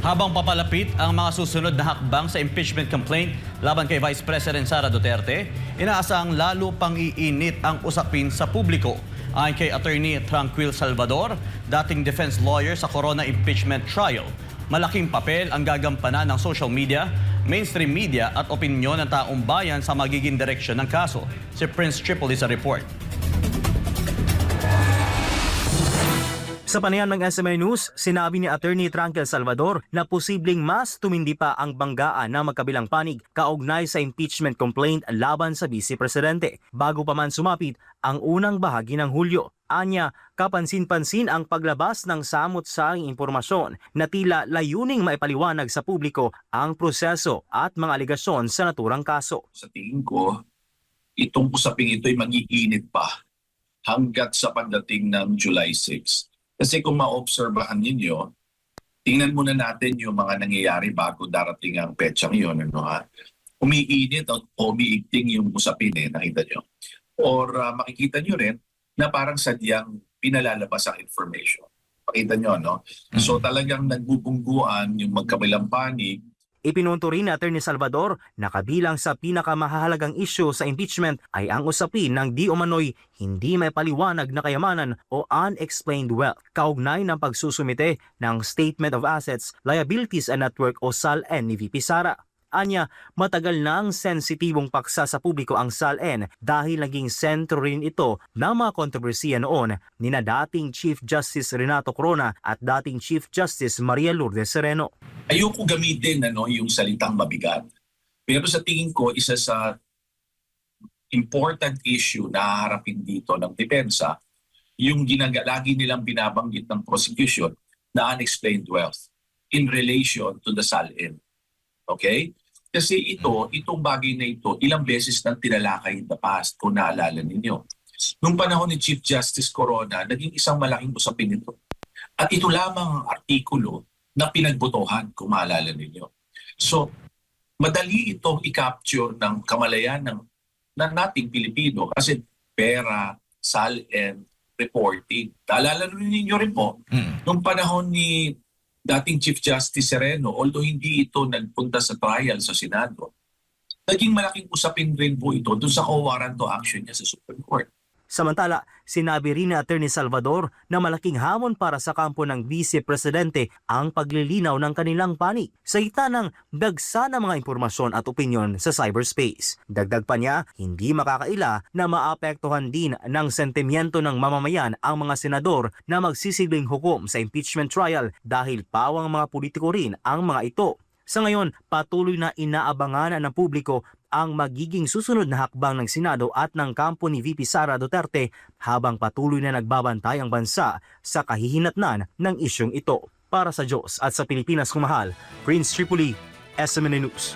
Habang papalapit ang mga susunod na hakbang sa impeachment complaint laban kay Vice President Sara Duterte, inaasang lalo pang iinit ang usapin sa publiko. Ayon kay Attorney Tranquil Salvador, dating defense lawyer sa Corona impeachment trial, malaking papel ang gagampanan ng social media, mainstream media at opinyon ng taong bayan sa magiging direksyon ng kaso. Si Prince Tripoli sa report. Sa panayam ng SMN News, sinabi ni Attorney Tranquil Salvador na posibleng mas tumindi pa ang banggaan ng magkabilang panig kaugnay sa impeachment complaint laban sa Vice Presidente bago pa man sumapit ang unang bahagi ng Hulyo. Anya, kapansin-pansin ang paglabas ng samot-saring impormasyon na tila layuning maipaliwanag sa publiko ang proseso at mga aligasyon sa naturang kaso. Sa tingin ko, itong usaping ito ay mag-iinit pa hanggat sa pagdating ng July 6. Kasi kung maobserbahan ninyo, tingnan muna natin yung mga nangyayari bago darating ang petsang yun. Umiinit o umiigting yung usapin nakita nyo. Or makikita nyo rin na parang sadyang pinalalabas ang information. Makita nyo, no? So talagang nagbubungguan yung magkabilang panig. Ipinunto rin ni Attorney Salvador na kabilang sa pinakamahalagang isyu sa impeachment ay ang usapin ng di umano'y hindi may paliwanag na kayamanan o unexplained wealth kaugnay ng pagsusumite ng Statement of Assets, Liabilities and Network o SALN ni VP Sara. Anya, matagal nang sensitibong paksa sa publiko ang SALN dahil naging sentro rin ito ng mga kontrobersiya noon ni na dating Chief Justice Renato Corona at dating Chief Justice Maria Lourdes Sereno. Ayoko gamitin yung salitang mabigat. Pero sa tingin ko, isa sa important issue na haharapin dito ng depensa, yung lagi nilang binabanggit ng prosecution na unexplained wealth in relation to the SALN. Okay? Kasi itong bagay na ito, ilang beses nang tinalakay in the past, kung naalala ninyo. Nung panahon ni Chief Justice Corona, naging isang malaking usapin ito. At ito lamang ang artikulo na pinagbotohan, kung maalala ninyo. So, madali itong i-capture ng kamalayan ng nating Pilipino kasi pera, SALN, reporting. Naalala ninyo rin po, nung panahon ni dating Chief Justice Sereno, although hindi ito nagpunta sa trial sa Senado, naging malaking usapin rin po ito doon sa co-warrant to action niya sa Supreme Court. Samantala, sinabi rin ni Attorney Salvador na malaking hamon para sa kampo ng Vice Presidente ang paglilinaw ng kanilang panig sa gitna ng dagsa ng mga impormasyon at opinyon sa cyberspace. Dagdag pa niya, hindi makakaila na maapektuhan din ng sentimiento ng mamamayan ang mga senador na magsisilbing hukom sa impeachment trial dahil pawang mga politiko rin ang mga ito. Sa ngayon, patuloy na inaabangan ng publiko ang magiging susunod na hakbang ng Senado at ng kampo ni VP Sara Duterte habang patuloy na nagbabantay ang bansa sa kahihinatnan ng isyong ito. Para sa Diyos at sa Pilipinas kumahal, Prince Tripoli, SMN News.